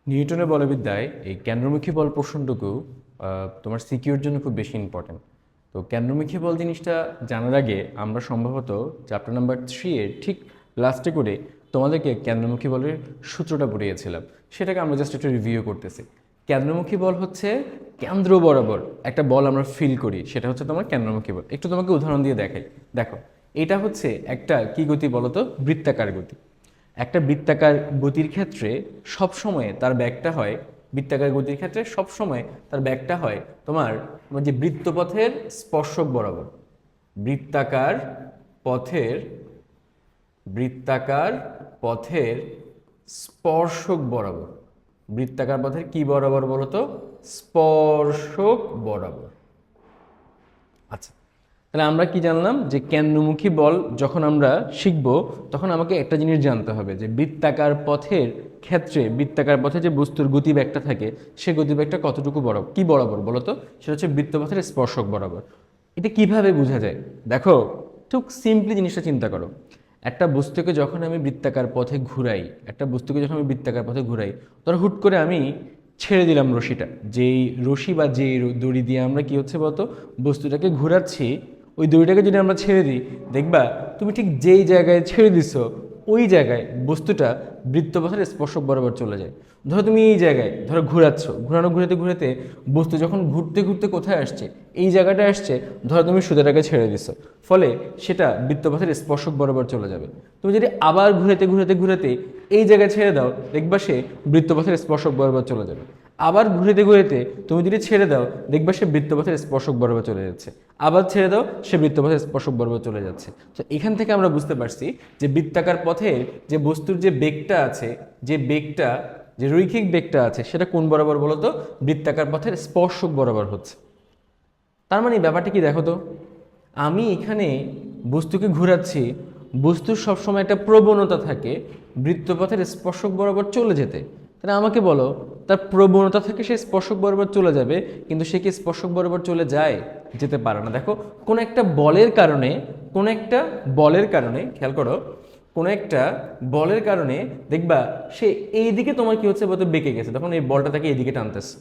নিউটনের বলবিদ্যায় এই কেন্দ্রমুখী বল প্রশ্নটুকু তোমার সিকিউর জন্য খুব বেশি ইম্পর্টেন্ট। তো কেন্দ্রমুখী বল জিনিসটা জানার আগে আমরা সম্ভবত চ্যাপ্টার নাম্বার 3 এর ঠিক লাস্টে করে তোমাদেরকে কেন্দ্রমুখী বলের সূত্রটা পড়িয়েছিলাম, সেটাকে আমরা জাস্ট একটু রিভিউ করতেছি। কেন্দ্রমুখী বল হচ্ছে কেন্দ্র বরাবর একটা বল আমরা ফিল করি, সেটা হচ্ছে তোমার কেন্দ্রমুখী বল। একটু তোমাকে উদাহরণ দিয়ে দেখাই। দেখো, এটা হচ্ছে একটা কি গতি বলতো? বৃত্তাকার গতি। একটা বৃত্তাকার গতির ক্ষেত্রে সবসময় তার ব্যাগটা হয়, বৃত্তাকার গতির ক্ষেত্রে সবসময় তার ব্যাগটা হয় তোমার যে বৃত্তপথের স্পর্শক বরাবর। বৃত্তাকার পথের বৃত্তাকার পথের স্পর্শক বরাবর। বৃত্তাকার পথের কি বরাবর বলো তো? স্পর্শক বরাবর। আচ্ছা, তাহলে আমরা কি জানলাম যে কেন্দ্রমুখী বল যখন আমরা শিখব তখন আমাকে একটা জিনিস জানতে হবে যে বৃত্তাকার পথের ক্ষেত্রে বৃত্তাকার পথে যে বস্তুর গতিবেগটা থাকে সে গতিবেগটা কতটুকু বরাবর, কি বরাবর বলো তো? সেটা হচ্ছে বৃত্তপথের স্পর্শক বরাবর। এটা কিভাবে বোঝা যায়? দেখো, খুব সিম্পলি জিনিসটা চিন্তা করো। একটা বস্তুকে যখন আমি বৃত্তাকার পথে ঘুরাই, একটা বস্তুকে যখন আমি বৃত্তাকার পথে ঘুরাই, ধরো হুট করে আমি ছেড়ে দিলাম রশিটা, যেই রশি বা যেই দড়ি দিয়ে আমরা কি হচ্ছে বলতো বস্তুটাকে ঘুরাচ্ছি, ওই দড়িটাকে যদি আমরা ছেড়ে দিই, দেখবা তুমি ঠিক যেই জায়গায় ছেড়ে দিছো ওই জায়গায় বস্তুটা বৃত্তপথের স্পর্শক বরাবর চলে যায়। ধরো তুমি এই জায়গায় ধরো ঘুরাচ্ছ, ঘুরাতে ঘুরাতে বস্তু যখন ঘুরতে ঘুরতে কোথায় আসছে, এই জায়গাটায় আসছে, ধরো তুমি সুতাটাকে ছেড়ে দিছো, ফলে সেটা বৃত্তপথের স্পর্শক বরাবর চলে যাবে। তুমি যদি আবার ঘুরাতে এই জায়গায় ছেড়ে দাও, দেখবা সে বৃত্তপথের স্পর্শক বরাবর চলে যাবে। আবার ঘুরাতে তুমি যদি ছেড়ে দাও, দেখবা সে বৃত্তপথের স্পর্শক বরাবর চলে যাচ্ছে। আবার ছেড়ে দাও, সে বৃত্তপথের স্পর্শক বরাবর চলে যাচ্ছে। তো এখান থেকে আমরা বুঝতে পারছি যে বৃত্তাকার পথে যে বস্তুর যে বেগটা আছে, যে রৈখিক বেগটা আছে, সেটা কোন বরাবর বলতো? বৃত্তাকার পথের স্পর্শক বরাবর হচ্ছে। তার মানে ব্যাপারটা কি দেখো তো, আমি এখানে বস্তুকে ঘুরাচ্ছি, বস্তুর সবসময় একটা প্রবণতা থাকে বৃত্তপথের স্পর্শক বরাবর চলে যেতে। তাহলে আমাকে বলো, তার প্রবণতা থেকে সে স্পর্শক বরাবর চলে যাবে, কিন্তু সে কি স্পর্শক বরাবর চলে যায়? যেতে পারে না। দেখো, কোনো একটা বলের কারণে, খেয়াল করো, কোনো একটা বলের কারণে দেখবা সে এই দিকে তোমার কি হচ্ছে বলতো বেঁকে গেছে, তখন এই বলটা তাকে এদিকে টানতেছে।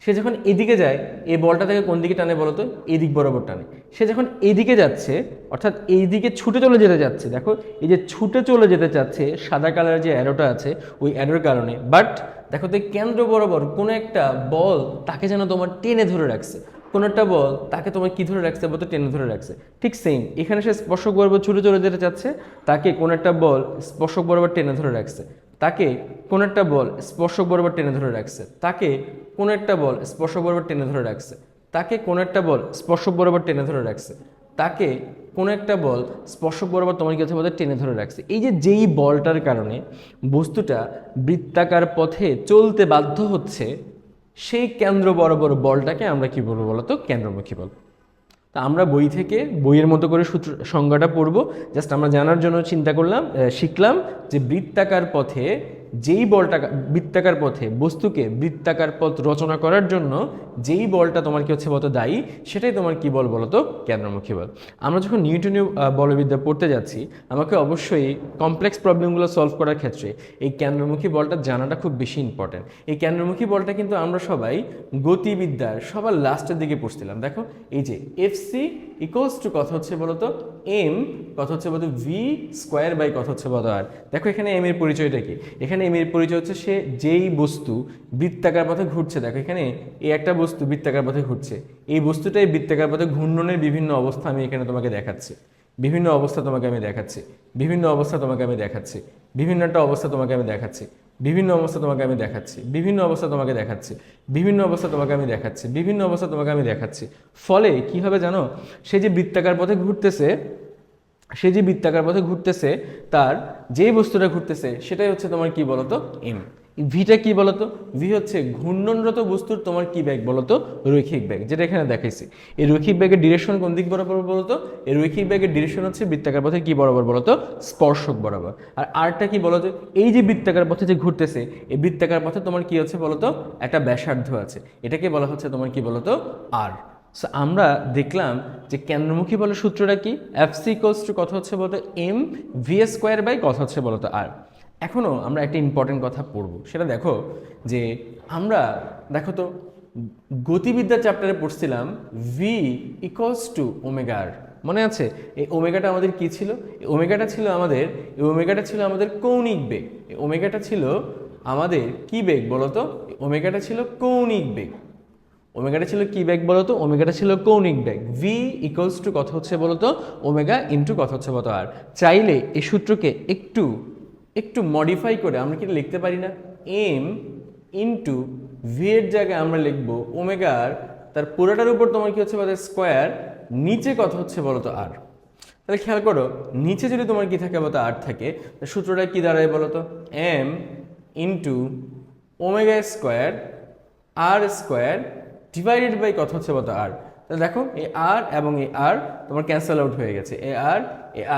সে যখন এদিকে যায়, এই বলটা তাকে কোন দিকে টানে বলতো? এদিক বরাবর টানে। সে যখন এদিকে যাচ্ছে, অর্থাৎ এই দিকে ছুটে চলে যেতে যাচ্ছে, দেখো এই যে ছুটে চলে যেতে চাচ্ছে সাদা কালারের যে অ্যারোটা আছে, ওই অ্যারোর কারণে, বাট দেখো তো কেন্দ্র বরাবর কোনো একটা বল তাকে যেন তোমার টেনে ধরে রাখছে। কোনো একটা বল তাকে তোমার কি ধরে রাখছে বলতো? টেনে ধরে রাখছে। ঠিক সেম এখানে সে স্পর্শক বরাবর ছুটে চলে যেতে চাচ্ছে, তাকে কোনো একটা বল স্পর্শক বরাবর টেনে ধরে রাখছে। তাকে কোনো একটা বল স্পর্শক বরাবর টেনে ধরে রাখছে। তাকে কোনো একটা বল স্পর্শক বরাবর টেনে ধরে রাখছে। তাকে কোনো একটা বল স্পর্শক বরাবর টেনে ধরে রাখছে। তাকে কোনো একটা বল স্পর্শক বরাবর তোমার কি হচ্ছে বলতে? টেনে ধরে রাখছে। এই যে যেই বলটার কারণে বস্তুটা বৃত্তাকার পথে চলতে বাধ্য হচ্ছে, সেই কেন্দ্র বরাবর বলটাকে আমরা কি বলবো বলতো? কেন্দ্রমুখী বল। তা আমরা বই থেকে বইয়ের মতো করে সূত্র সংজ্ঞাটা পড়বো, জাস্ট আমরা জানার জন্য চিন্তা করলাম, শিখলাম যে বৃত্তাকার পথে যেই বলটা, বৃত্তাকার পথে বস্তুকে বৃত্তাকার পথ রচনা করার জন্য যেই বলটা তোমার কি হচ্ছে বলতো দায়ী, সেটাই তোমার কি বল বলতো? কেন্দ্রমুখী বল। আমরা যখন নিউটনীয় বলবিদ্যা পড়তে যাচ্ছি, আমাকে অবশ্যই কমপ্লেক্স প্রবলেমগুলো সলভ করার ক্ষেত্রে এই কেন্দ্রমুখী বলটা জানাটা খুব বেশি ইম্পর্টেন্ট। এই কেন্দ্রমুখী বলটা কিন্তু আমরা সবাই গতিবিদ্যার সবার লাস্টের দিকে পড়ছিলাম। দেখো, এই যে এফসি ইকুয়ালস টু কথা হচ্ছে বলতো এম, কথা হচ্ছে বলতো ভি স্কোয়ার বাই কথা হচ্ছে বলতো আর। দেখো এখানে এম এর পরিচয়টা কি? এখানে এম এর পরিচয় হচ্ছে সে যেই বস্তু বৃত্তাকার পথে ঘুরছে। দেখো এখানে এই একটা বস্তু বৃত্তাকার পথে ঘুরছে, এই বস্তুটাই বৃত্তাকার পথে ঘূর্ণনের বিভিন্ন অবস্থা আমি এখানে তোমাকে দেখাচ্ছি, বিভিন্ন অবস্থা তোমাকে আমি দেখাচ্ছি, বিভিন্ন অবস্থা তোমাকে আমি দেখাচ্ছি, বিভিন্ন একটা অবস্থা তোমাকে আমি দেখাচ্ছি, বিভিন্ন অবস্থা তোমাকে আমি দেখাচ্ছি, বিভিন্ন অবস্থা তোমাকে দেখাচ্ছি, বিভিন্ন অবস্থা তোমাকে আমি দেখাচ্ছি, বিভিন্ন অবস্থা তোমাকে আমি দেখাচ্ছি। ফলে কি হবে জানো? সে যে বৃত্তাকার পথে ঘুরতেছে, তার যেই বস্তুটা ঘুরতেছে সেটাই হচ্ছে তোমার কি বলতো? এম। ভিটা কি বলতো? ভি হচ্ছে ঘূর্ণনরত বস্তুর তোমার কি ব্যাগ বলতো? রৈখিক ব্যাগ, যেটা এখানে দেখাইছি। এই রৈখিক ব্যাগের ডিরেকশন কোন দিক বরাবর বলতো? এই রৈখিক ব্যাগের ডিরেকশন হচ্ছে বৃত্তাকার পথে কি বরাবর বলতো? স্পর্শক বরাবর। আর আরটা কি বলতো? এই যে বৃত্তাকার পথে যে ঘুরতেছে, এই বৃত্তাকার পথে তোমার কি হচ্ছে বলতো? একটা ব্যাসার্ধ আছে, এটাকে বলা হচ্ছে তোমার কি বলতো? আর। সো আমরা দেখলাম যে কেন্দ্রমুখী বলের সূত্রটা কি? এফসি ইকুয়ালস টু কথা হচ্ছে বলতো এম ভি স্কোয়ার বাই কথা হচ্ছে বলতো আর। এখনও আমরা একটা ইম্পর্টেন্ট কথা পড়ব, সেটা দেখো যে আমরা দেখো তো গতিবিদ্যা চ্যাপ্টারে পড়ছিলাম ভি ইকুয়ালস টু ওমেগা আর, মনে আছে? এই ওমেগাটা আমাদের কি ছিল? এই ওমেগাটা ছিল আমাদের কৌণিক বেগ। এই ওমেগাটা ছিল আমাদের কি বেগ বলতো? ওমেগাটা ছিল কৌণিক বেগ। ওমেগাটা ছিল কি বেগ বলতো? ওমেগাটা ছিল কৌণিক বেগ। ভি ইকুয়ালস টু কত হচ্ছে বলতো? ওমেগা ইন্টু কত হচ্ছে বলতো আর। চাইলে এই সূত্রকে একটু মডিফাই করে আমরা কি লিখতে পারি না? এম ইন্টু ভি এর জায়গায় আমরা লিখবো ওমেগা আর, তার পুরোটার উপর তোমার কি হচ্ছে বলতো স্কোয়ার, নিচে কত হচ্ছে বলতো আর। তাহলে খেয়াল করো, নিচে যদি তোমার কি থাকে বলতো আর থাকে, সূত্রটা কি দাঁড়ায় বলতো? M into omega square R square divided by কত হচ্ছে বলতো আর। তাহলে দেখো এই আর এবং এই আর তোমার ক্যান্সেল আউট হয়ে গেছে, এ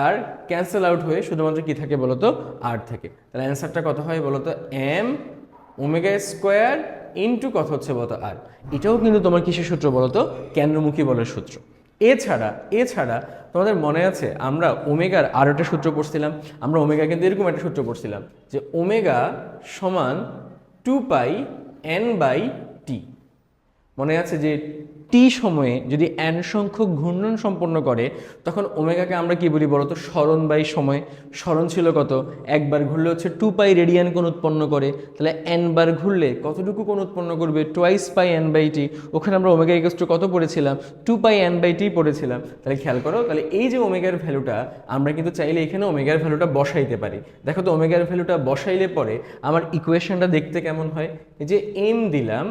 আর ক্যান্সেল আউট হয়ে শুধুমাত্র কি থাকে বলতো? আর থাকে। তাহলে অ্যান্সারটা কত হয় বলতো? এম ওমেগা স্কোয়ার ইন্টু কত হচ্ছে বলতো আর। এটাও কিন্তু তোমার কিসের সূত্র বলতো? কেন্দ্রমুখী বলের সূত্র। এছাড়া তোমাদের মনে আছে আমরা ওমেগার আরও একটা সূত্র পড়ছিলাম? আমরা ওমেগা কিন্তু এরকম একটা সূত্র পড়ছিলাম যে ওমেগা সমান 2 পাই n বাই টি। মনে আছে যে টি সময়ে যদি n সংখ্যক ঘূর্ণন সম্পন্ন করে তখন ওমেগাকে আমরা কি বলি বলতো? স্মরণ বাই সময়। স্মরণ ছিল কত? একবার ঘুরলে হচ্ছে 2 পাই রেডিয়ান কোণ উৎপন্ন করে, তাহলে n বার ঘুরলে কতটুকু কোণ উৎপন্ন করবে? 2পাই n বাই টি। ওখানে আমরা ওমেগা ইকুয়ালস টু কত পড়েছিলাম? 2পাই n বাই টি পড়েছিলাম। তাহলে খেয়াল করো, তাহলে এই যে ওমেগার ভ্যালুটা আমরা কিন্তু চাইলে এখানে ওমেগার ভ্যালুটা বসাইতে পারি। দেখো তো ওমেগার ভ্যালুটা বসাইলে পরে আমার ইকুয়েশনটা দেখতে কেমন হয়? এই যে এম দিলাম,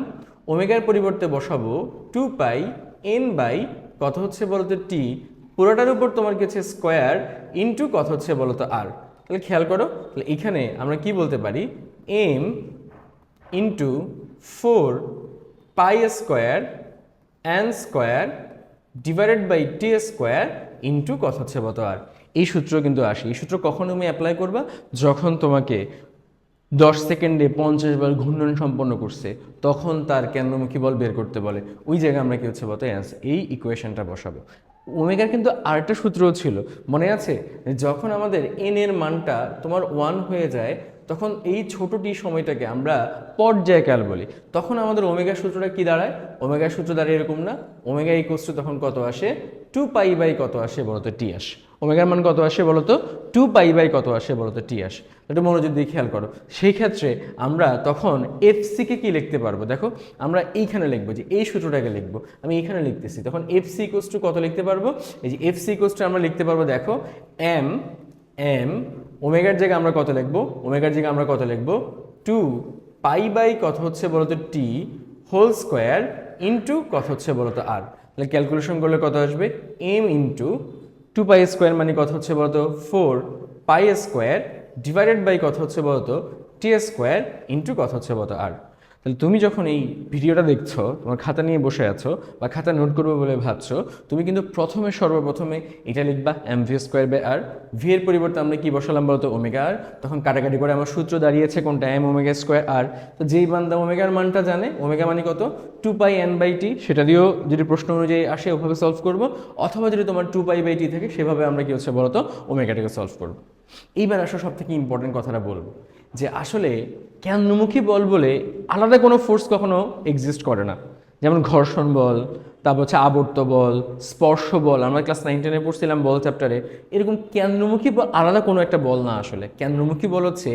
ওমেগার পরিবর্তে বসাবো 2পাই n বাই কত হচ্ছে বলতো? টি, পুরোটার উপর তোমার কাছে স্কোয়ার ইন্টু কত হচ্ছে বলতো আর। তাহলে খেয়াল করো, তাহলে এখানে আমরা কি বলতে পারি? M into 4 pi square n square divided by T square into কত হচ্ছে বলতো আর। এই সূত্র কিন্তু আসে। এই সূত্র কখন তুমি অ্যাপ্লাই করবা? যখন তোমাকে 10 সেকেন্ডে 50 বার ঘূর্ণন সম্পন্ন করছে, তখন তার কেন্দ্রমুখী বল বের করতে বলে। ওই জায়গায় আমরা কি হচ্ছে বলতো? এই ইকুয়েশনটা বসাবো। ওমেগার কিন্তু আরেকটা সূত্রও ছিল, মনে আছে? যখন আমাদের এন এর মানটা তোমার 1 হয়ে যায় তখন এই ছোট টি সময়টাকে আমরা পর্যায়কাল বলি। তখন আমাদের ওমেগার সূত্রটা কি দাঁড়ায়? ওমেগার সূত্র দাঁড়ায় এরকম না? ওমেগা ইকুয়ালস টু তখন কত আসে? 2পাই বাই কত আসে বলতো? টি আসে। ওমেগার মান কত আসে বলতো? 2পাই বাই কত আসে বলতো? টি আসে। একটু মনোযোগ দিয়ে খেয়াল করো। সেই ক্ষেত্রে আমরা তখন এফসিকে কি লিখতে পারবো? দেখো আমরা এইখানে লিখবো, যে এই সূত্রটাকে লিখবো। আমি এইখানে লিখতেছি, তখন এফসি ইকুয়ালস টু কত লিখতে পারবো? এই যে এফসি ইকুয়ালস টু আমরা লিখতে পারবো, দেখো এম ওমেগার জায়গায় আমরা কত লিখবো? ওমেগার জায়গায় আমরা কত লিখবো? 2পাই বাই কত হচ্ছে বলতো? টি হোল স্কোয়ার ইন্টু কত হচ্ছে বলতো? আর। তাহলে ক্যালকুলেশন করলে কত আসবে? এম ইন্টু 2পাই স্কোয়ার মানে কত হচ্ছে বলতো? 4পাই স্কোয়ার ডিভাইডেড বাই কত হচ্ছে বলতো? টি স্কোয়ার ইন্টু কত হচ্ছে বলতো? আর। তাহলে তুমি যখন এই ভিডিওটা দেখছো, তোমার খাতা নিয়ে বসে আছো বা খাতা নোট করবে বলে ভাবছো, তুমি কিন্তু সর্বপ্রথমে এটা লিখবা M V square by R. V এর পরিবর্তে আমরা কি বসালাম বলতো? Omega R. তখন কাটাকাটি করে আমার সূত্র দাঁড়িয়েছে কোনটা? M omega square R. তো যেই বান্দা ওমেগার মানটা জানে, ওমেগা মানে কত? 2পাই n বাই টি, সেটা দিয়েও যদি প্রশ্ন অনুযায়ী আসে ওভাবে সলভ করবো, অথবা যদি তোমার 2পাই বাই টি থাকে সেভাবে আমরা কি হচ্ছে বলতো? ওমেগাটাকে সলভ করবো। এইবার আসলে সব থেকে ইম্পর্টেন্ট কথাটা বলবো, যে আসলে কেন্দ্রমুখী বল বলে আলাদা কোনো ফোর্স কখনো এক্সিস্ট করে না। যেমন ঘর্ষণ বল, তারপর হচ্ছে আবর্ত বল, স্পর্শ বল, আমরা ক্লাস 9-10-এ পড়ছিলাম বল চ্যাপ্টারে। এরকম কেন্দ্রমুখী বল আলাদা কোনো একটা বল না। আসলে কেন্দ্রমুখী বল হচ্ছে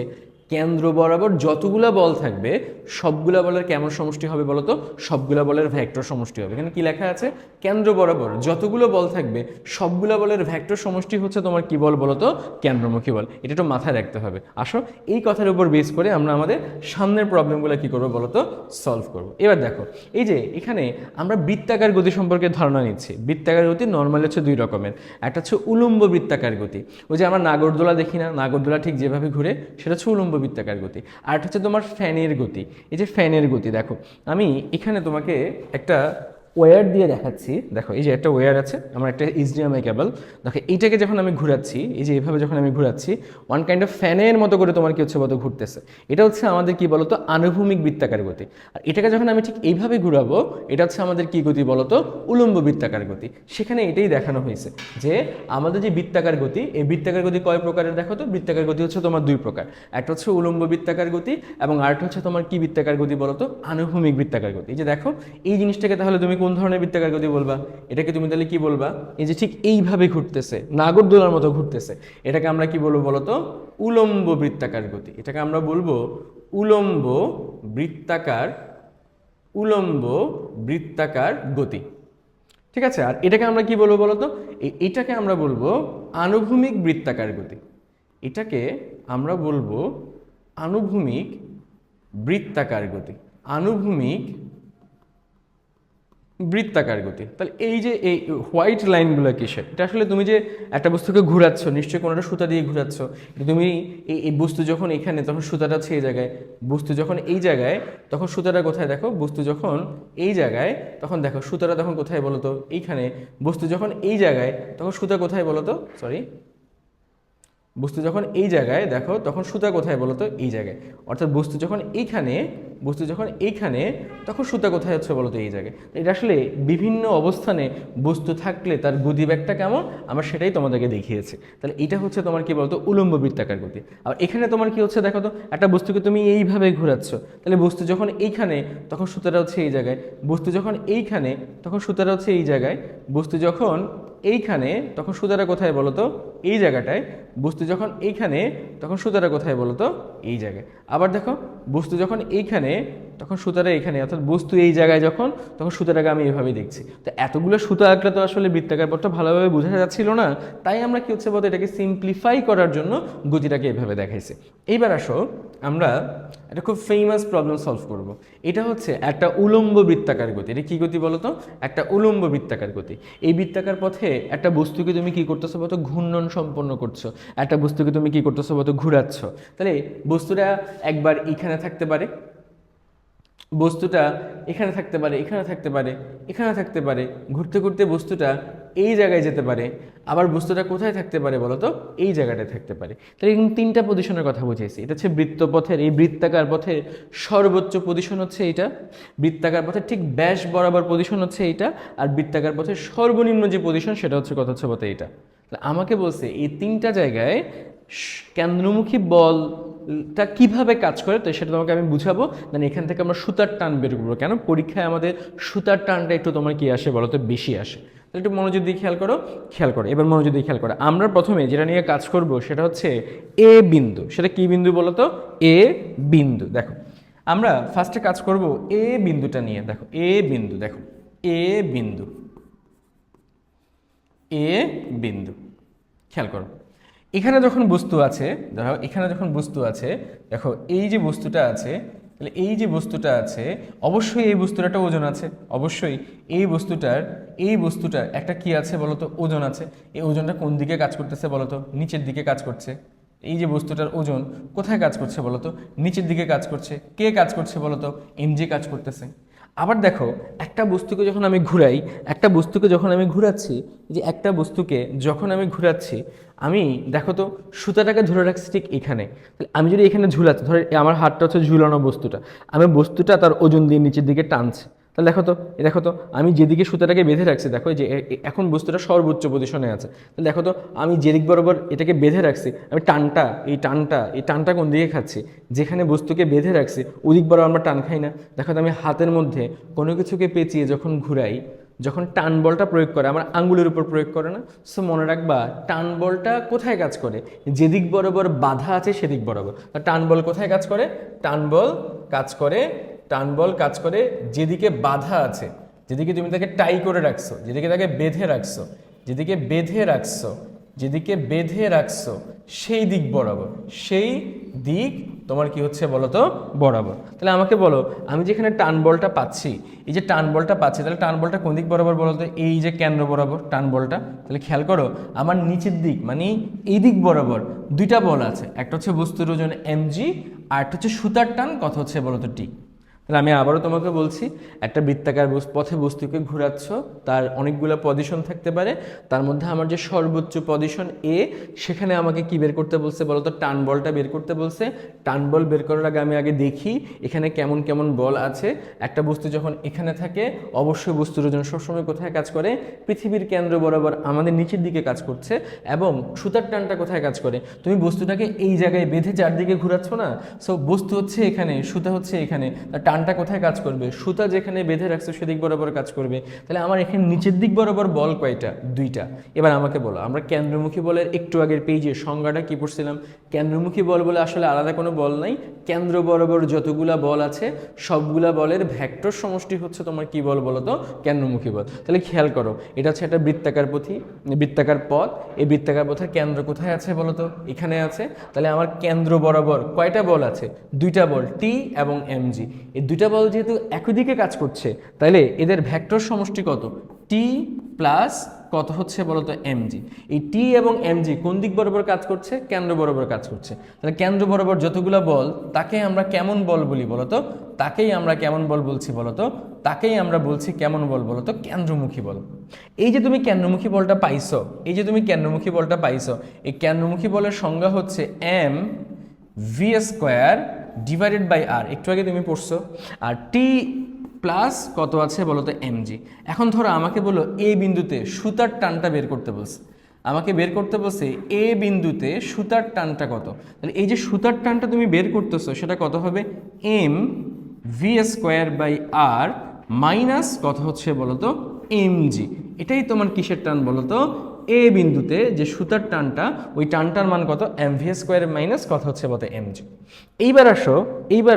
কেন্দ্র বরাবর যতগুলা বল থাকবে সবগুলা বলের কেমন সমষ্টি হবে বলতো? সবগুলা বলের ভেক্টর সমষ্টি হবে। এখানে কি লেখা আছে? কেন্দ্র বরাবর যতগুলো বল থাকবে সবগুলা বলের ভেক্টর সমষ্টি হচ্ছে তোমার কি বল বলতো? কেন্দ্রমুখী বল। এটা একটু মাথায় রাখতে হবে। আসো এই কথার উপর বেস করে আমরা আমাদের সামনের প্রবলেমগুলো কি করবো বলতো? সলভ করব। এবার দেখো, এই যে এখানে আমরা বৃত্তাকার গতি সম্পর্কে ধারণা নিচ্ছি। বৃত্তাকার গতি নর্মালি হচ্ছে দুই রকমের। একটা হচ্ছে উলম্ব বৃত্তাকার গতি, ওই যে আমরা নাগরদোলা দেখি না, নাগরদোলা ঠিক যেভাবে ঘুরে সেটা হচ্ছে উলম্ব বৃত্তাকার গতি। আর হচ্ছে তোমার ফ্যানের গতি। এই যে ফ্যানের গতি, দেখো আমি এখানে তোমাকে একটা ওয়্যার দিয়ে দেখাচ্ছি। দেখো এই যে একটা ওয়্যার আছে, আমার একটা এইচডিএমআই কেবল। দেখো এইটাকে যখন আমি ঘুরাচ্ছি, এই যে এইভাবে যখন আমি ঘুরাচ্ছি, ওয়ান কাইন্ড অফ ফ্যানের মতো করে তোমার কি হচ্ছে বলতো ঘুরতেছে। এটা হচ্ছে আমাদের কি বলতো আনুভূমিক বৃত্তাকার গতি। আর এটাকে যখন আমি ঠিক এইভাবে ঘুরাবো, এটা হচ্ছে আমাদের কি গতি বলতো উলম্ব বৃত্তাকার গতি। সেখানে এটাই দেখানো হয়েছে যে আমাদের যে বৃত্তাকার গতি, এই বৃত্তাকার গতি কয় প্রকারের দেখো তো। বৃত্তাকার গতি হচ্ছে তোমার দুই প্রকার, একটা হচ্ছে উলম্ব বৃত্তাকার গতি এবং আরেকটা হচ্ছে তোমার কি বৃত্তাকার গতি বলতো আনুভূমিক বৃত্তাকার গতি। এই যে দেখো এই জিনিসটাকে তাহলে তুমি কোন ধরনের বৃত্তাকার গতি বলবা? এটাকে তুমি তাহলে কি বলবা? এই যে ঠিক এইভাবে ঘুরতেছে, নাগরদোলার মতো ঘুরতেছে, এটাকে আমরা কি বলবো বলতো উলম্ব বৃত্তাকার গতি। এটাকে আমরা বলবো উলম্ব বৃত্তাকার উলম্ব বৃত্তাকার গতি। ঠিক আছে, আর এটাকে আমরা কি বলবো বলতো? এটাকে আমরা বলবো আনুভূমিক বৃত্তাকার গতি। এটাকে আমরা বলবো আনুভূমিক বৃত্তাকার গতি। আনুভূমিক বৃত্তাকার গতি। তাহলে এই যে এই হোয়াইট লাইনগুলো কিসের? এটা আসলে তুমি যে একটা বস্তুকে ঘুরাচ্ছ, নিশ্চয়ই কোনোটা সুতা দিয়ে ঘুরাচ্ছ। তুমি এই বস্তু যখন এখানে, তখন সুতাটা হচ্ছে এই জায়গায়। বস্তু যখন এই জায়গায়, তখন সুতাটা কোথায় দেখো? বস্তু যখন এই জায়গায়, তখন দেখো সুতাটা তখন কোথায় বলো তো? এইখানে। বস্তু যখন এই জায়গায়, তখন সুতা কোথায় বলো তো? সরি, বস্তু যখন এই জায়গায় দেখো, তখন সুতা কোথায় বলো তো? এই জায়গায়। অর্থাৎ বস্তু যখন এইখানে, তখন সুতা কোথায় হচ্ছে বলো তো? এই জায়গায়। এটা আসলে বিভিন্ন অবস্থানে বস্তু থাকলে তার গতিবেগটা কেমন, আমরা সেটাই তোমাদেরকে দেখিয়েছি। তাহলে এটা হচ্ছে তোমার কি বলতো উলম্ব বৃত্তাকার গতি। আর এখানে তোমার কি হচ্ছে দেখো তো, একটা বস্তুকে তুমি এইভাবে ঘোরাচ্ছ, তাহলে বস্তু যখন এইখানে, তখন সুতাটা হচ্ছে এই জায়গায়। বস্তু যখন এইখানে, তখন সুতাটা হচ্ছে এই জায়গায়। বস্তু যখন এইখানে, তখন সুতাটা কোথায় বলো তো? এই জায়গাটায়। বস্তু যখন এইখানে, তখন সুতাটা কোথায় বলো তো? এই জায়গায়। আবার দেখো বস্তু যখন এইখানে, তখন সুতাটা এখানে। অর্থাৎ বস্তু এই জায়গায় যখন, তখন সুতাটাকে আমি এইভাবেই দেখছি। তো এতগুলো সুতা আঁকলে তো আসলে বৃত্তাকার পথটা ভালোভাবে বোঝা যাচ্ছিল না, তাই আমরা কি হচ্ছে বলতো এটাকে সিম্পলিফাই করার জন্য গতিটাকে এভাবে দেখাইছি। এইবার আসো আমরা একটা খুব ফেমাস প্রবলেম সলভ করব। এটা হচ্ছে একটা উলম্ব বৃত্তাকার গতি। এটা কি গতি বলো তো? একটা উলম্ব বৃত্তাকার গতি। এই বৃত্তাকার পথে একটা বস্তুকে তুমি কি করতেছো বলতো? ঘূর্ণন সম্পন্ন করছো। একটা বস্তুকে তুমি কি করতেছো বলতো? ঘুরাচ্ছ। তাহলে বস্তুটা একবার এখানে থাকতে পারে, বস্তুটা এখানে থাকতে পারে, এখানে থাকতে পারে, এখানে থাকতে পারে, ঘুরতে ঘুরতে বস্তুটা এই জায়গায় যেতে পারে। আবার বস্তুটা কোথায় থাকতে পারে বলো তো? এই জায়গাটায় থাকতে পারে। তাহলে এরকম তিনটা পজিশনের কথা বুঝেছি। এটা হচ্ছে বৃত্তপথের, এই বৃত্তাকার পথের সর্বোচ্চ পজিশন হচ্ছে এইটা। বৃত্তাকার পথের ঠিক ব্যাস বরাবর পজিশন হচ্ছে এইটা। আর বৃত্তাকার পথের সর্বনিম্ন যে পজিশন, সেটা হচ্ছে কথা হচ্ছে বলতে এইটা। আমাকে বলছে এই তিনটা জায়গায় কেন্দ্রমুখী বলটা কিভাবে কাজ করে, তো সেটা তোমাকে আমি বুঝাবো। মানে এখান থেকে আমরা সুতার টান বের করবো। কেন? পরীক্ষায় আমাদের সুতার টানটা একটু তোমার কি আসে বলো তো? বেশি আসে। তাহলে একটু মনোযোগ দিয়ে খেয়াল করো। এবার মনোযোগ দিয়ে খেয়াল করো। আমরা প্রথমে যেটা নিয়ে কাজ করব সেটা হচ্ছে এ বিন্দু। সেটা কি বিন্দু বলো তো? এ বিন্দু। দেখো আমরা ফার্স্টে কাজ করব এ বিন্দুটা নিয়ে। দেখো এ বিন্দু, দেখো এ বিন্দু, এ বিন্দু খেয়াল করো। এখানে যখন বস্তু আছে, দেখো এখানে যখন বস্তু আছে, দেখো এই যে বস্তুটা আছে, তাহলে এই যে বস্তুটা আছে, অবশ্যই এই বস্তুর একটা ওজন আছে। অবশ্যই এই বস্তুটার একটা কি আছে বলতো? ওজন আছে। এই ওজনটা কোন দিকে কাজ করতেছে বলতো? নিচের দিকে কাজ করছে। এই যে বস্তুটার ওজন কোথায় কাজ করছে বলতো? নিচের দিকে কাজ করছে। কে কাজ করছে বলতো? এমজি কাজ করতেছে। আবার দেখো একটা বস্তুকে যখন আমি ঘুরাই, একটা বস্তুকে যখন আমি ঘুরাচ্ছি, যে একটা বস্তুকে যখন আমি ঘুরাচ্ছি, আমি দেখো তো সুতাটাকে ধরে রাখছি ঠিক এখানে। তাহলে আমি যদি এখানে ঝুলাচ্ছি, ধরো আমার হাতটা হচ্ছে ঝুলানো বস্তুটা, আমি বস্তুটা তার ওজন দিয়ে নিচের দিকে টানছি। তাহলে দেখো তো আমি যেদিকে সুতাটাকে বেঁধে রাখছি, দেখো যে এখন বস্তুটা সর্বোচ্চ পজিশনে আছে। তাহলে দেখো তো আমি যেদিক বরাবর এটাকে বেঁধে রাখছি, আমি টানটা কোন দিকে খাচ্ছি? যেখানে বস্তুকে বেঁধে রাখছি ওদিক বরাবর আমরা টান খাই না। দেখো তো আমি হাতের মধ্যে কোনো কিছুকে পেঁচিয়ে যখন ঘুরাই, যখন টান বলটা প্রয়োগ করে আমার আঙ্গুলের উপর প্রয়োগ করে না? সো মনে রাখবা টান বলটা কোথায় কাজ করে? যেদিক বরাবর বাধা আছে সেদিক বরাবর। টান বল কোথায় কাজ করে? টান বল কাজ করে যেদিকে বাধা আছে, যেদিকে তুমি তাকে টাই করে রাখছো, যেদিকে তাকে বেঁধে রাখছো, সেই দিক বরাবর, সেই দিক তোমার কি হচ্ছে বলো তো? বরাবর। তাহলে আমাকে বলো আমি যেখানে টান বলটা পাচ্ছি, এই যে টান বলটা পাচ্ছি, তাহলে টান বলটা কোন দিক বরাবর বলো তো? এই যে কেন্দ্র বরাবর টান বলটা। তাহলে খেয়াল করো আমার নিচের দিক মানে এই দিক বরাবর দুইটা বল আছে। একটা হচ্ছে বস্তুর ওজন mg, আর একটা হচ্ছে সুতার টান, কথা হচ্ছে বলো তো টি। তাহলে আমি আবারও তোমাকে বলছি, একটা বৃত্তাকার পথে বস্তুকে ঘোরাচ্ছ, তার অনেকগুলো পজিশন থাকতে পারে, তার মধ্যে আমার যে সর্বোচ্চ পজিশন এ, সেখানে আমাকে কি বের করতে বলছে বলতো? টান বলটা বের করতে বলছে। টান বল বের করার আগে আমি আগে দেখি এখানে কেমন কেমন বল আছে। একটা বস্তু যখন এখানে থাকে, অবশ্যই বস্তুর ওজন সবসময় কোথায় কাজ করে? পৃথিবীর কেন্দ্র বরাবর আমাদের নিচের দিকে কাজ করছে। এবং সুতার টানটা কোথায় কাজ করে? তুমি বস্তুটাকে এই জায়গায় বেঁধে চারদিকে ঘোরাচ্ছ না, সো বস্তু হচ্ছে এখানে, সুতা হচ্ছে এখানে, টানটা কোথায় কাজ করবে? সুতা যেখানে বেঁধে রাখছে সেদিক বরাবর কাজ করবে। তাহলে আমার এখানে নিচের দিক বরাবর বল কয়টা? দুইটা। এবার আমাকে বলো, আমরা কেন্দ্রমুখী বলের একটু আগের পেজে সংজ্ঞাটা কি পড়ছিলাম? কেন্দ্রমুখী বল বলে আসলে আলাদা কোনো বল নাই, কেন্দ্র বরাবর যতগুলা বল আছে সবগুলা বলের ভেক্টর সমষ্টি হচ্ছে তোমার কি বল বলো তো? কেন্দ্রমুখী বল। তাহলে খেয়াল করো, এটা হচ্ছে একটা বৃত্তাকার পথ। এই বৃত্তাকার পথের কেন্দ্র কোথায় আছে বলো তো? এখানে আছে। তাহলে আমার কেন্দ্র বরাবর কয়টা বল আছে? দুইটা বল, টি এবং এমজি। এই দুইটা বল যেহেতু একই দিকে কাজ করছে, তাহলে এদের ভেক্টর সমষ্টি কত? টি প্লাস কত হচ্ছে বলতো? এমজি। এই টি এবং এমজি কোন দিক বরাবর কাজ করছে? কেন্দ্র বরাবর কাজ করছে। তাহলে কেন্দ্র বরাবর যতগুলো বল, তাকে আমরা কেমন বল বলি বলতো? তাকেই আমরা কেমন বল বলছি বলতো? তাকেই আমরা বলছি কেমন বল বলতো? কেন্দ্রমুখী বল। এই যে তুমি কেন্দ্রমুখী বলটা পাইছো, এই কেন্দ্রমুখী বলের সংজ্ঞা হচ্ছে M V square divided by R. একটু আগে তুমি পড়ছো। আর টি প্লাস কত আছে বলতো? এমজি। এখন ধরো আমাকে বলো এ বিন্দুতে সুতার টানটা বের করতে বলছে। এ বিন্দুতে সুতার টানটা কত? তাহলে এই যে সুতার টানটা তুমি বের করতেছো, সেটা কত হবে? M V square by R minus কত হচ্ছে বলতো? এমজি। এটাই তোমার কিসের টান বলতো? এ বিন্দুতে যে সুতার টানটা, ওই টানটার মান কত? এম ভি স্কোয়ার মাইনাস কত হচ্ছে বলতো? এমজি। এইবার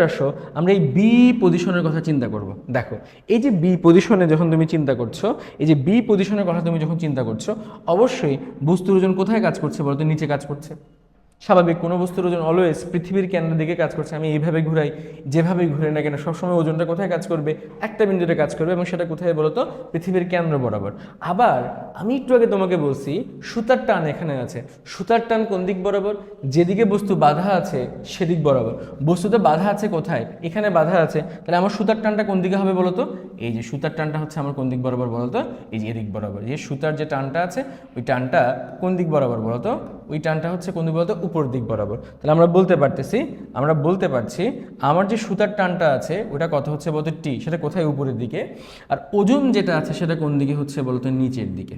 আসো আমরা এই বি পজিশনের কথা চিন্তা করব। দেখো, এই যে বি পজিশনে যখন তুমি চিন্তা করছো, অবশ্যই বস্তুর ওজন কোথায় কাজ করছে বলতো? নিচে কাজ করছে। স্বাভাবিক, কোনো বস্তুর ওজন অলওয়েজ পৃথিবীর কেন্দ্রের দিকে কাজ করছে। আমি এইভাবে ঘুরাই, যেভাবেই ঘুরে না কেন, সবসময় ওজনটা কোথায় কাজ করবে? একটা বিন্দুতে কাজ করবে, এবং সেটা কোথায় বলতো? পৃথিবীর কেন্দ্র বরাবর। আবার আমি একটু আগে তোমাকে বলছি সুতার টান এখানে আছে। সুতার টান কোন দিক বরাবর? যেদিকে বস্তু বাধা আছে সেদিক বরাবর। বস্তুতে বাধা আছে কোথায়? এখানে বাধা আছে। তাহলে আমার সুতার টানটা কোন দিকে হবে বলতো? এই যে সুতার টানটা হচ্ছে আমার কোন দিক বরাবর বলতো? এই যে এদিক বরাবর। যে সুতার যে টানটা আছে, ওই টানটা কোন দিক বরাবর বলতো? ওই টানটা হচ্ছে কোন দিক বলতো? উপর দিক বরাবর। তাহলে আমরা বলতে পারছি আমার যে সুতার টানটা আছে ওটা কত হচ্ছে বলতো? টি। সেটা কোথায়? উপরের দিকে। আর ওজন যেটা আছে সেটা কোন দিকে হচ্ছে বলতো? নিচের দিকে।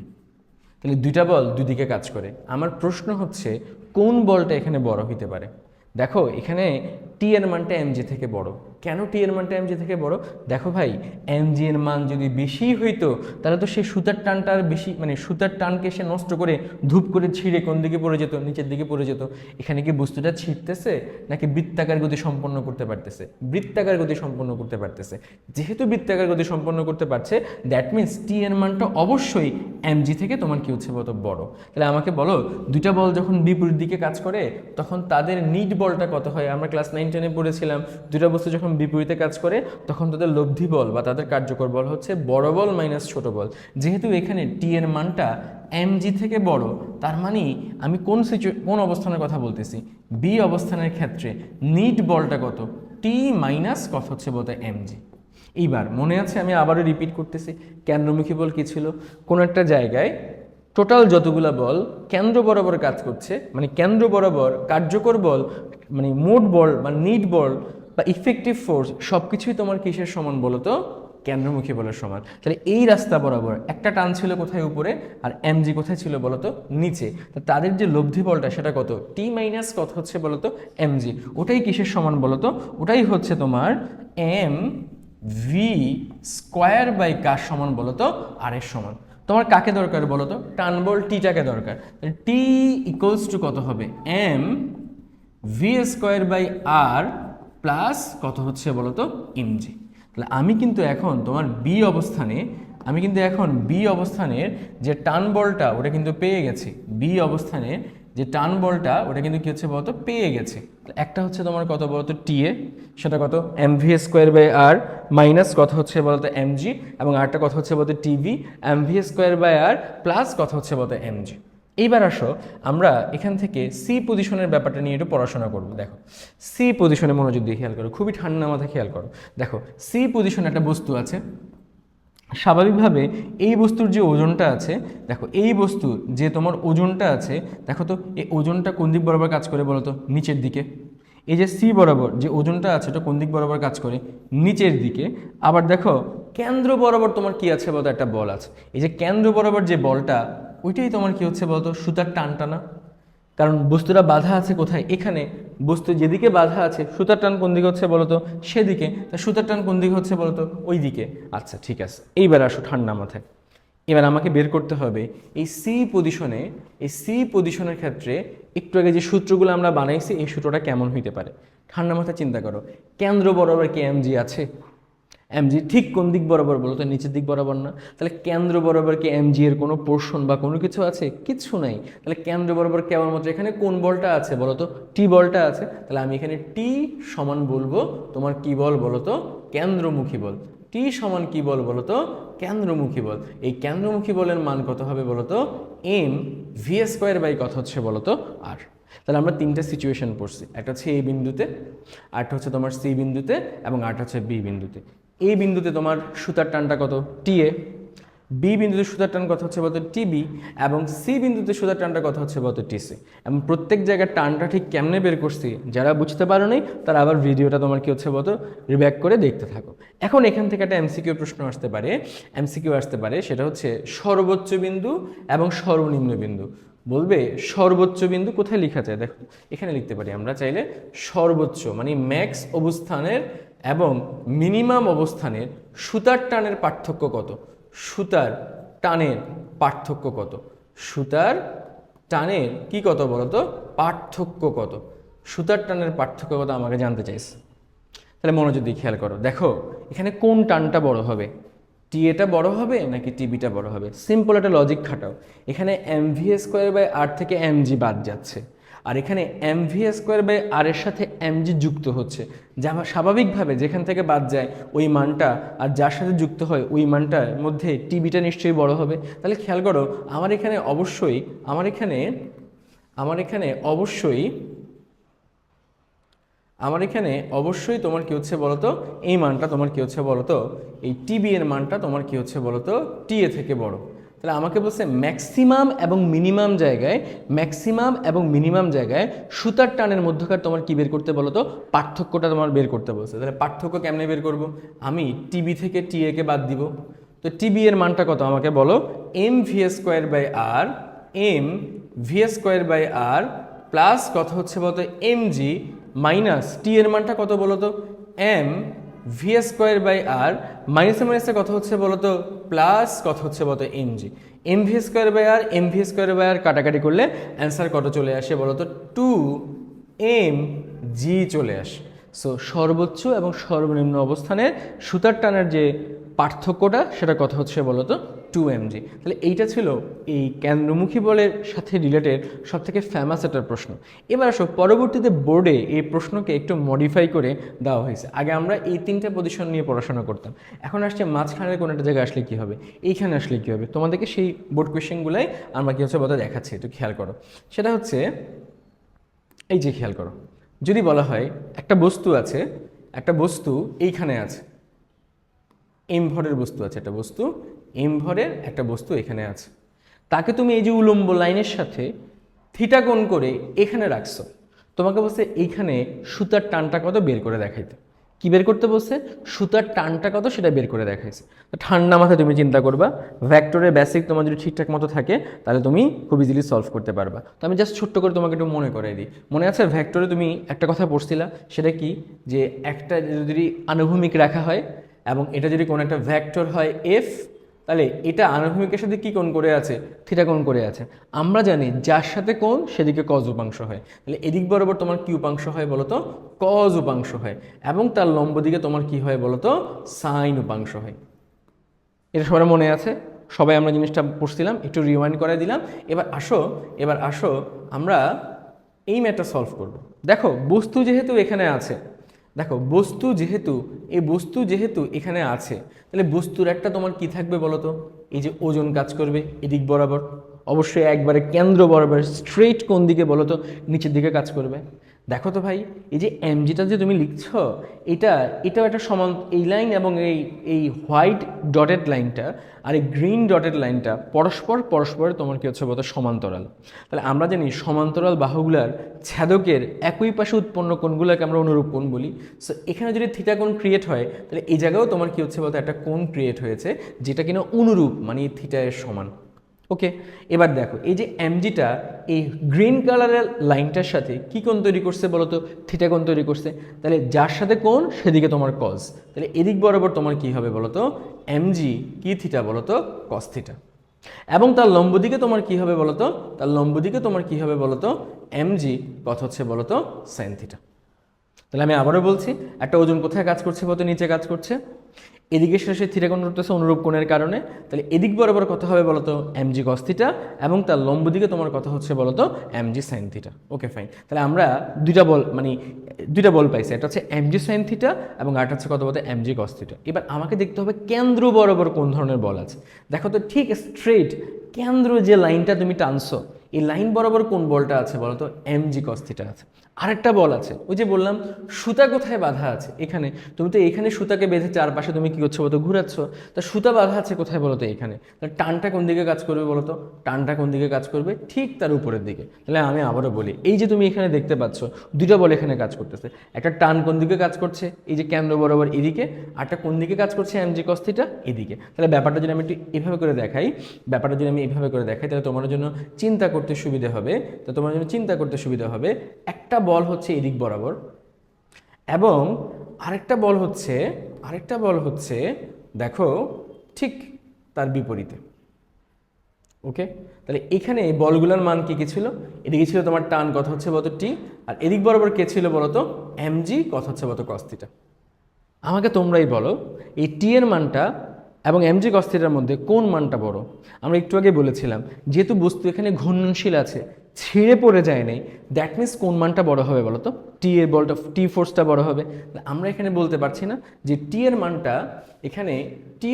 তাহলে দুইটা বল দুই দিকে কাজ করে। আমার প্রশ্ন হচ্ছে কোন বলটা এখানে বড় হইতে পারে? দেখো, এখানে টি এর মানটা এমজি থেকে বড়। কেন টি এর মানটা এমজি থেকে বড়? দেখো ভাই, এমজি এর মান যদি বেশি হইতো, তাহলে তো সেই সুতার টানটা আর বেশি, মানে সুতার টানকে সে নষ্ট করে ধূপ করে ছিঁড়ে কোন দিকে পড়ে যেত? নিচের দিকে পড়ে যেত। এখানে কি বস্তুটা ছিঁড়তেছে নাকি বৃত্তাকার গতি সম্পন্ন করতে পারতেছে? বৃত্তাকার গতি সম্পন্ন করতে পারতেছে। যেহেতু বৃত্তাকার গতি সম্পন্ন করতে পারছে, দ্যাট মিনস টি এর মানটা অবশ্যই এমজি থেকে তোমার কি হচ্ছে বলতো? বড়। তাহলে আমাকে বলো, দুইটা বল যখন বিপরীত দিকে কাজ করে তখন তাদের নিট বলটা কত হয়? আমরা ক্লাস 9-10-এ পড়েছিলাম, দুইটা বস্তু যখন বিপরীতে কাজ করে তখন তাদের লব্ধি বল বা তাদের কার্যকর বল হচ্ছে বড় বল মাইনাস ছোট বল। যেহেতু এখানে টি এর মানটা এমজি থেকে বড়, তার মানে আমি কোন অবস্থানের কথা বলতেছি? বি অবস্থানের ক্ষেত্রে নিট বলটা কত? টি মাইনাস কত হচ্ছে বলতে? এমজি। এইবার মনে আছে, আমি আবারও রিপিট করতেছি, কেন্দ্রমুখী বল কি ছিল? কোনো একটা জায়গায় টোটাল যতগুলা বল কেন্দ্র বরাবর কাজ করছে, মানে কেন্দ্র বরাবর কার্যকর বল, মানে মোট বল বা নিট বল বা ইফেক্টিভ ফোর্স, সব কিছুই তোমার কিসের সমান বলো তো? কেন্দ্রমুখী বলের সমান। তাহলে এই রাস্তা বরাবর একটা টান ছিল কোথায়? উপরে। আর এমজি কোথায় ছিল বলতো? নিচে। তো তাদের যে লব্ধি বলটা সেটা কত? টি মাইনাস কত হচ্ছে বলতো? এমজি। ওটাই কিসের সমান বলতো? ওটাই হচ্ছে তোমার এম ভি স্কোয়ার বাই কার সমান বলতো? আর এর সমান। তোমার কাকে দরকার বলতো? টান বল টিটাকে দরকার। টি ইকুয়ালস টু কত হবে? M V square by R plus কত হচ্ছে বলতো? এমজি। তাহলে আমি কিন্তু এখন তোমার বি অবস্থানের যে টান বলটা ওটা কিন্তু পেয়ে গেছি। বি অবস্থানে যে টান বলটা ওটা কিন্তু কি হচ্ছে বলতো? পেয়ে গেছে। একটা হচ্ছে তোমার কত বলতো? টি এ, সেটা কত? M V square by R minus কত হচ্ছে বলতো? এমজি। এবং আরটা কত হচ্ছে বলতো? TV. M V square by R plus কত হচ্ছে বলতো? এমজি। এইবার আসো আমরা এখান থেকে সি পজিশনের ব্যাপারটা নিয়ে একটু পড়াশোনা করব। দেখো সি পজিশনে মনোযোগ দিয়ে খেয়াল করো, খুবই ঠান্ডা মাথায় খেয়াল করো। দেখো সি পজিশনে একটা বস্তু আছে, স্বাভাবিকভাবে এই বস্তুর যে ওজনটা আছে, দেখো এই বস্তুর যে তোমার ওজনটা আছে, দেখো তো এই ওজনটা কোন দিক বরাবর কাজ করে বলো তো? নিচের দিকে। এই যে সি বরাবর যে ওজনটা আছে এটা কোন দিক বরাবর কাজ করে? নিচের দিকে। আবার দেখো কেন্দ্র বরাবর তোমার কি আছে বলতো? একটা বল আছে। এই যে কেন্দ্র বরাবর যে বলটা, ওইটাই তোমার কি হচ্ছে বলতো? সুতার টানটানা। কারণ বস্তুটা বাধা আছে কোথায়? এখানে। বস্তু যেদিকে বাধা আছে সুতার টান কোন দিকে হচ্ছে বলতো? সেদিকে। তা সুতার টান কোন দিকে হচ্ছে বলতো? ওই দিকে। আচ্ছা ঠিক আছে, এইবার আসো ঠান্ডা মাথায়। এবার আমাকে বের করতে হবে এই সি পজিশনে, এই সি পজিশনের ক্ষেত্রে একটু আগে যে সূত্রগুলো আমরা বানাইছি এই সূত্রটা কেমন হইতে পারে। ঠান্ডা মাথায় চিন্তা করো, কেন্দ্র বরাবর কি এমজি আছে? এমজি ঠিক কোন দিক বরাবর বলো তো? নিচের দিক বরাবর না? তাহলে কেন্দ্র বরাবর কি এমজি এর কোনো পোর্শন বা কোনো কিছু আছে? কিচ্ছু নাই। তাহলে কেন্দ্র বরাবর কেবলমাত্র এখানে কোন বলটা আছে বলো তো? টি বলটা আছে। তাহলে আমি এখানে টি সমান বলবো তোমার কি বল বলো তো? কেন্দ্রমুখী বল। টি সমান কি বল বলো তো? কেন্দ্রমুখী বল। এই কেন্দ্রমুখী বলের মান কত হবে বলো তো? এম ভি স্কোয়ার বাই কত হচ্ছে বলো তো? আর। তাহলে আমরা তিনটা সিচুয়েশন পড়ছি, একটা হচ্ছে এই বিন্দুতে, আরটা হচ্ছে তোমার সি বিন্দুতে, এবং আরটা হচ্ছে বি বিন্দুতে। এই বিন্দুতে তোমার সুতার টানটা কত? টিএ। বি বিন্দুতে সুতার টান কত হচ্ছে বলতো? টিবি। এবং সি বিন্দুতে সুতার টানটা কত হচ্ছে বলতো? টিসি। এবং প্রত্যেক জায়গায় টানটা ঠিক কেমনে বের করছি যারা বুঝতে পারো নাই তারা আবার ভিডিওটা তোমার কি হচ্ছে বলতো? রিব্যাক করে দেখতে থাকো। এখন এখান থেকে একটা এমসিকিউ প্রশ্ন আসতে পারে, এমসিকিউ আসতে পারে, সেটা হচ্ছে সর্বোচ্চ বিন্দু এবং সর্বনিম্ন বিন্দু। বলবে সর্বোচ্চ বিন্দু কোথায় লেখা যায়? দেখো এখানে লিখতে পারি আমরা চাইলে, সর্বোচ্চ মানে ম্যাক্স অবস্থানের এবং মিনিমাম অবস্থানের সুতার টানের পার্থক্য কত? সুতার টানের পার্থক্য কত? সুতার টানের কি কত বলতো? পার্থক্য কত? সুতার টানের পার্থক্য কত আমাকে জানতে চাইছে। তাহলে মনোযোগ দিয়ে খেয়াল করো, দেখো এখানে কোন টানটা বড় হবে? টিএটা বড় হবে নাকি টিবিটা বড় হবে? সিম্পল একটা লজিক খাটাও। এখানে এমভি স্কোয়ার বাই আর থেকে এমজি বাদ যাচ্ছে, আর এখানে এমভি স্কোয়ার বাই আর এর সাথে এমজি যুক্ত হচ্ছে। যা স্বাভাবিকভাবে যেখান থেকে বাদ যায় ওই মানটা আর যার সাথে যুক্ত হয় ওই মানটার মধ্যে টিবিটা নিশ্চয়ই বড় হবে। তাহলে খেয়াল করো আমার এখানে অবশ্যই অবশ্যই তোমার কি হচ্ছে বলতো? এই মানটা তোমার কি হচ্ছে বলতো? এই টিবি এর মানটা তোমার কি হচ্ছে বলতো? টিএ থেকে বড়। তাহলে আমাকে বলছে ম্যাক্সিমাম এবং মিনিমাম জায়গায় সুতার টানের মধ্যকার তোমার কি বের করতে বলতো? পার্থক্যটা তোমার বের করতে বলছে। তাহলে পার্থক্য কেমনে বের করব? আমি টিবি থেকে টিএ কে বাদ দিব। তো টিবি এর মানটা কত আমাকে বলো? M V square by R plus কত হচ্ছে বলতো? এমজি মাইনাস টি এর মানটা কত বলতো? M V square by R মাইনাসে মাইনাসে কত হচ্ছে বলতো? প্লাস কত হচ্ছে বলতো? M G. M V square by R কাটাকাটি করলে অ্যান্সার কত চলে আসে বলতো? 2 mg চলে আসে। সো সর্বোচ্চ এবং সর্বনিম্ন অবস্থানের সুতার টানের যে পার্থক্যটা সেটা কত হচ্ছে বলতো? 2 mg। তাহলে এইটা ছিল এই কেন্দ্রমুখী বলের সাথে রিলেটেড সবথেকে ফেমাস একটা প্রশ্ন। এবার আসো পরবর্তীতে বোর্ডে এই প্রশ্নকে একটু মডিফাই করে দেওয়া হয়েছে। আগে আমরা এই তিনটা পজিশন নিয়ে পড়াশোনা করতাম, এখন আসছে মাঝখানের কোনো একটা জায়গায় আসলে কী হবে, এইখানে আসলে কী হবে, তোমাদেরকে সেই বোর্ড কোয়েশ্চেনগুলাই আমরা কী হচ্ছে বলতে দেখাচ্ছি, একটু খেয়াল করো। সেটা হচ্ছে এই যে খেয়াল করো, যদি বলা হয় একটা বস্তু আছে, একটা বস্তু এইখানে আছে, এম ভরের বস্তু আছে, একটা বস্তু এম ভরের একটা বস্তু এখানে আছে, তাকে তুমি এই যে উলম্ব লাইনের সাথে থিটা কোণ করে এখানে রাখছো, তোমাকে বলছে এইখানে সুতার টানটা কত বের করে দেখাইতে। কি বের করতে বলছে? সুতার টানটা কত সেটা বের করে দেখাইছে। তো ঠান্ডা মাথায় তুমি চিন্তা করবা, ভেক্টরের বেসিক তোমার যদি ঠিকঠাক মতো থাকে তাহলে তুমি খুব ইজিলি সলভ করতে পারবা। তো আমি জাস্ট ছোট্ট করে তোমাকে একটু মনে করাই দিই। মনে আছে ভেক্টরে তুমি একটা কথা পড়ছিলা, সেটা কি, যে একটা যদি আনুভূমিক রাখা হয় এবং এটা যদি কোনো একটা ভেক্টর হয় এফ, তাহলে এটা আনুভূমিকের সাথে কি কোণ করে আছে? থিটা কোণ করে আছে। আমরা জানি যার সাথে কোণ সেদিকে কজ উপাংশ হয়, তাহলে এদিক বরাবর তোমার কি উপাংশ হয় বলতো? কজ উপাংশ হয়, এবং তার লম্ব দিকে তোমার কি হয় বলতো? সাইন উপাংশ হয়। এটা সবার মনে আছে? সবাই আমরা জিনিসটা পড়ছিলাম, একটু রিওয়াইন্ড করে দিলাম। এবার আসো আমরা এই ম্যাথটা সলভ করব। দেখো বস্তু যেহেতু এখানে আছে, বস্তু যেহেতু এখানে আছে, তাহলে বস্তুর একটা তোমার কি থাকবে বলো তো? এই যে ওজন কাজ করবে এদিক বরাবর, অবশ্যই একবারে কেন্দ্র বরাবর স্ট্রেট কোন দিকে বলো তো? নিচের দিকে কাজ করবে। দেখো তো ভাই, এই যে এমজিটা যে তুমি লিখছো, এটাও একটা সমান, এই লাইন এবং এই হোয়াইট ডটেড লাইনটা আর এই গ্রিন ডটেড লাইনটা পরস্পর তোমার কি হচ্ছে বলতো? সমান্তরাল। তাহলে আমরা জানি সমান্তরাল বাহুগুলার ছেদকের একই পাশে উৎপন্ন কোণগুলোকে আমরা অনুরূপ কোণ বলি। সো এখানে যদি থিটা কোণ ক্রিয়েট হয়, তাহলে এই জায়গাও তোমার কি হচ্ছে বলতো? একটা কোণ ক্রিয়েট হয়েছে যেটা কিনা অনুরূপ, মানে থিটা এর সমান। ওকে, এবার দেখো এই যে এমজিটা এই গ্রিন কালারের লাইনটার সাথে কি কোণ তৈরি করছে বলো তো? থিটা কোণ তৈরি করছে। তাহলে যার সাথে কোণ সেদিকে তোমার কজ, তাহলে এদিক বরাবর তোমার কি হবে বলো তো? এমজি কি থিটা বলো তো? Cos theta. এবং তার লম্ব দিকে তোমার কি হবে বলো তো? তার লম্ব দিকে তোমার কি হবে বলো তো? এমজি কত হচ্ছে বলো তো? Sine theta. তাহলে আমি আবারও বলছি, একটা ওজন কোথায় কাজ করছে বলতো? নিচে কাজ করছে। এদিকে শেষে থিটা কোণ করতেছে অনুরূপ কোণের কারণে, তাহলে এদিক বরাবর কত হবে বলতো? এমজি কস থিটা, এবং তার লম্ব দিকে তোমার কথা হচ্ছে বলতো? MG sine theta. Okay fine, তাহলে আমরা দুইটা বল পাইছি, একটা হচ্ছে এমজি সাইন থিটা এবং আরেকটা হচ্ছে কত বলতো? M G cos theta. এবার আমাকে দেখতে হবে কেন্দ্র বরাবর কোন ধরনের বল আছে। দেখো তো, ঠিক স্ট্রেট কেন্দ্র যে লাইনটা তুমি টানছো, এই লাইন বরাবর কোন বলটা আছে বলতো? এমজি কস থিটা আছে। আরেকটা বল আছে, ওই যে বললাম সুতা কোথায় বাঁধা আছে? এখানে। তুমি তো এখানে সুতাকে বেঁধে চারপাশে তুমি কি করছো বলতো? ঘুরাচ্ছ। তা সুতা বাঁধা আছে কোথায় বলতো? এখানে। তাহলে টানটা কোন দিকে কাজ করবে বলতো? টানটা কোন দিকে কাজ করবে? ঠিক তার উপরের দিকে। তাহলে আমি আবারও বলি, এই যে তুমি এখানে দেখতে পাচ্ছ দুইটা বল এখানে কাজ করতেছে, একটা টান কোন দিকে কাজ করছে? এই যে কেন্দ্র বরাবর এদিকে, আরটা কোন দিকে কাজ করছে? এমজি কস থিটা, এদিকে। তাহলে ব্যাপারটা যদি আমি একটু এভাবে করে দেখাই, তাহলে তোমার জন্য চিন্তা করতে সুবিধা হবে। একটা বল হচ্ছে এদিক বরাবর, এবং আরেকটা বল হচ্ছে দেখো ঠিক তার বিপরীতে। ওকে, তাহলে এখানে বলগুলোর মান কি কি ছিল? এদিকে ছিল তোমার টান কথা হচ্ছে বলতো টি, আর এদিক বরাবর কে ছিল বলতো? এমজি কথা হচ্ছে বলতো কস থিটা। আমাকে তোমরাই বলো, এই টি এর মানটা এবং এমজি কস থিটার মধ্যে কোন মানটা বড়? আমরা একটু আগে বলেছিলাম, যেহেতু বস্তু এখানে ঘূর্ণনশীল আছে, ছিঁড়ে পড়ে যায় নাই, দ্যাট মিনস কোন মানটা বড় হবে বলো তো? টি এর বলটা, টি ফোর্সটা বড় হবে। আমরা এখানে বলতে পারছি না যে টি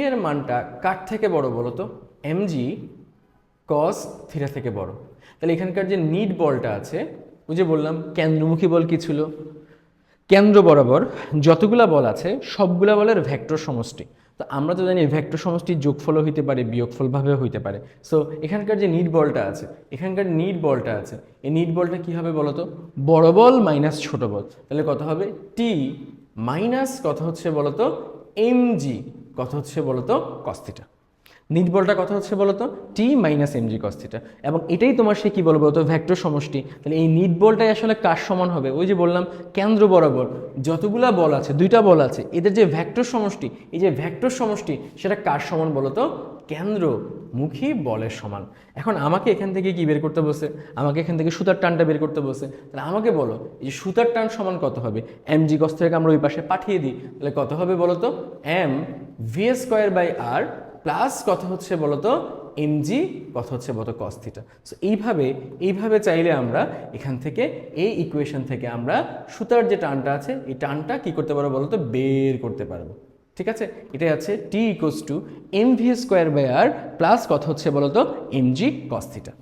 এর মানটা কার থেকে বড় বলো তো? এমজি কস থিটা থেকে বড়। তাহলে এখানকার যে নিট বলটা আছে, ওই যে বললাম কেন্দ্রমুখী বল কি ছিল? কেন্দ্র বরাবর যতগুলা বল আছে সবগুলা বলের ভেক্টর সমষ্টি। তো আমরা তো জানি ভেক্টর সমষ্টির যোগফলও হইতে পারে, বিয়োগফলভাবেও হইতে পারে। সো এখানকার যে নিট বলটা আছে, এই নিট বলটা কি হবে বলতো? বড় বল মাইনাস ছোট বল। তাহলে কত হবে? টি মাইনাস কত হচ্ছে বলতো? এমজি কত হচ্ছে বলতো? Cos theta. নিট বলটা কথা হচ্ছে বলতো? টি মাইনাস এমজি কস থিটা, এবং এটাই তোমার সে কি বলবো তো? ভেক্টর সমষ্টি। তাহলে এই নিট বলটাই আসলে কার সমান হবে? ওই যে বললাম কেন্দ্র বরাবর যতগুলা বল আছে, দুইটা বল আছে, এদের যে ভেক্টর সমষ্টি, এই যে ভেক্টর সমষ্টি সেটা কার সমান বলতো? কেন্দ্রমুখী বলের সমান। এখন আমাকে এখান থেকে কি বের করতে বসে? আমাকে এখান থেকে সুতার টানটা বের করতে বসে। তাহলে আমাকে বলো, এই যে সুতার টান সমান কত হবে? এমজি কস থেকে আমরা ওই পাশে পাঠিয়ে দিই, তাহলে কত হবে বলতো? M V square by R plus কত হচ্ছে বলতো? এমজি কত হচ্ছে বলতো? Cos theta. সো এইভাবে চাইলে আমরা এখান থেকে, এই ইকুয়েশন থেকে আমরা সুতার যে টানটা আছে, এই টানটা কি করতে পারবো বলতো? বের করতে পারবো। ঠিক আছে, এটাই আছে T equals to M V square by R plus কত হচ্ছে বলতো? M G cos theta.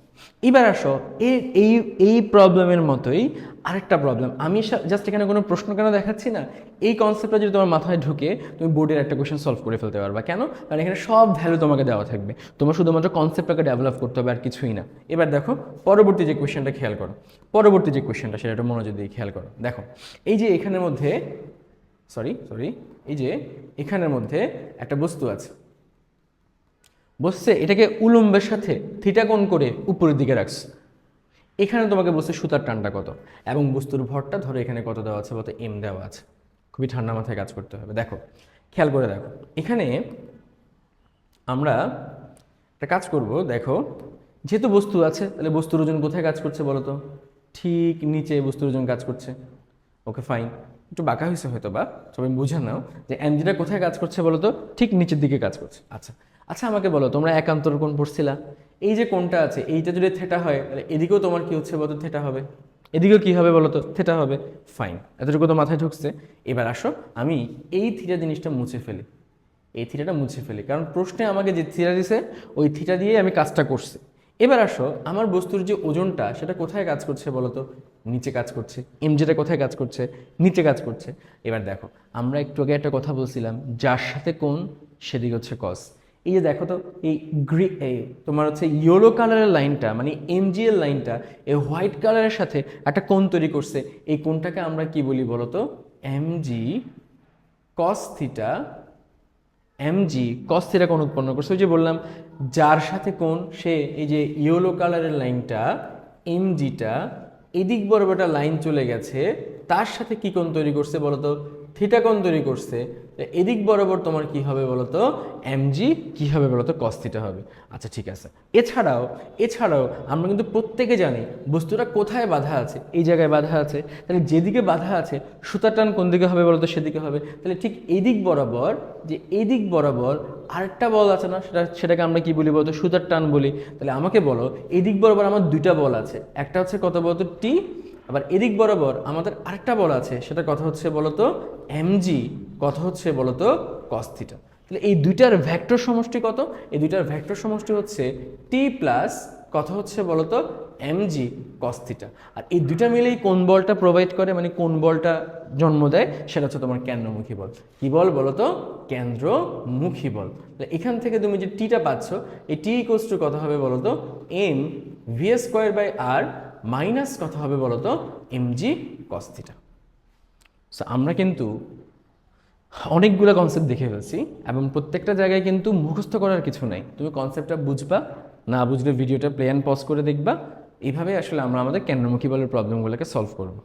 এবার আসো এই প্রবলেমের মতোই আরেকটা প্রবলেম। আমি জাস্ট এখানে কোনো প্রশ্ন কেন দেখাচ্ছি না, এই কনসেপ্টটা যদি তোমার মাথায় ঢুকে তুমি বোর্ডের একটা কোয়েশ্চেন সলভ করে ফেলতে পারবা। কেন? কারণ এখানে সব ভ্যালু তোমাকে দেওয়া থাকবে, তোমার শুধুমাত্র কনসেপ্টটাকে ডেভেলপ করতে হবে, আর কিছুই না। এবার দেখো পরবর্তী যে কোয়েশ্চেনটা খেয়াল করো, সেটা একটু মনোযোগ দিয়ে খেয়াল করো। দেখো এই যে এখানের মধ্যে এই যে এখানের মধ্যে একটা বস্তু আছে, বসছে, এটাকে উলম্বের সাথে থিটা কোণ করে উপরের দিকে রাখছে। এখানে তোমাকে বলছে সুতার টানটা কত, এবং বস্তুর ভরটা ধরো এখানে কত দেওয়া আছে বলতে? এম দেওয়া আছে। খুবই ঠান্ডা মাথায় কাজ করতে হবে। দেখো খেয়াল করে দেখো, এখানে আমরা একটা কাজ করব। দেখো যেহেতু বস্তু আছে, তাহলে বস্তুর ওজন কোথায় কাজ করছে বলো তো? ঠিক নিচে বস্তুর ওজন কাজ করছে। ওকে ফাইন, একটু বাঁকা হয়েছে হয়তো, বা সবাই বুঝে নাও যে এমজিটা কোথায় কাজ করছে বলো তো? ঠিক নিচের দিকে কাজ করছে। আচ্ছা আমাকে বলো, তোমরা একান্তর কোণ পড়ছিলা, এই যে কোণটা আছে এইটা যদি থেটা হয়, তাহলে এদিকেও তোমার কি হচ্ছে বলতো? থেটা হবে। এদিকেও কি হবে বলো তো? থেটা হবে। ফাইন, এতটুকু তো মাথায় ঢুকছে। এবার আসো আমি এই থিটা জিনিসটা মুছে ফেলি, কারণ প্রশ্নে আমাকে যে থিটা দিছে ওই থিটা দিয়ে আমি কাজটা করছি। এবার আসো আমার বস্তুর যে ওজনটা সেটা কোথায় কাজ করছে বলো তো? নিচে কাজ করছে। এমজিটা কোথায় কাজ করছে? নিচে কাজ করছে। এবার দেখো আমরা একটু আগে একটা কথা বলছিলাম, যার সাথে কোণ সেদিক হচ্ছে কস। এই যে দেখো তো, এই তোমার হচ্ছে ইয়েলো কালারের লাইনটা মানে এমজি এর লাইনটা এই হোয়াইট কালারের সাথে একটা কোণ তৈরি করছে। এই কোণটাকে আমরা কি বলি বলো তো? MG cos theta. MG cos theta কোণ উৎপন্ন করছে। ওই যে বললাম যার সাথে কোণ, সে এই যে ইয়েলো কালারের লাইনটা এমজিটা এদিক বরাবর একটা লাইন চলে গেছে, তার সাথে কি কোণ তৈরি করছে বলতো? থিটা কোণ তৈরি করছে। এদিক বরাবর তোমার কি হবে বলতো? এমজি কি হবে বলতো? কস থিটা হবে। আচ্ছা ঠিক আছে। এছাড়াও আমরা কিন্তু প্রত্যেকে জানি বস্তুটা কোথায় বাধা আছে, এই জায়গায় বাধা আছে। তাহলে যেদিকে বাধা আছে সুতার টান কোন দিকে হবে বলতো? সেদিকে হবে। তাহলে ঠিক এদিক বরাবর, যে এদিক বরাবর আরেকটা বল আছে না, সেটাকে আমরা কি বলি বলতো? সুতার টান বলি। তাহলে আমাকে বলো এদিক বরাবর আমার দুইটা বল আছে, একটা হচ্ছে কত বলতো? টি। আবার এদিক বরাবর আমাদের আরেকটা বল আছে, সেটা কথা হচ্ছে বলতো? এমজি। কথা হচ্ছে বলতো? Cos theta. তাহলে এই দুইটার ভেক্টর সমষ্টি কত? এই দুইটার ভেক্টর সমষ্টি হচ্ছে টি প্লাস কথা হচ্ছে বলতো? M G cos theta. আর এই দুইটা মিলেই কোন বলটা প্রোভাইড করে, মানে কোন বলটা জন্ম দেয়, সেটা হচ্ছে তোমার কেন্দ্রমুখী বল। কি বল বলতো? কেন্দ্রমুখী বল। এখান থেকে তুমি যে টিটা পাচ্ছ, এই টি ইকুয়ালস টু কত হবে বলতো? M V square by R minus কত হবে বলতো? M G cos theta. সো আমরা কিন্তু অনেকগুলো কনসেপ্ট দেখে ফেলছি এবং প্রত্যেকটা জায়গায় কিন্তু মুখস্থ করার কিছু নাই। তুমি কনসেপ্টটা বুঝবা, না বুঝলে ভিডিওটা প্লে অ্যান্ড পজ করে দেখবা। এইভাবে আসলে আমরা আমাদের কেন্দ্রমুখী বলের প্রবলেমগুলোকে সলভ করব।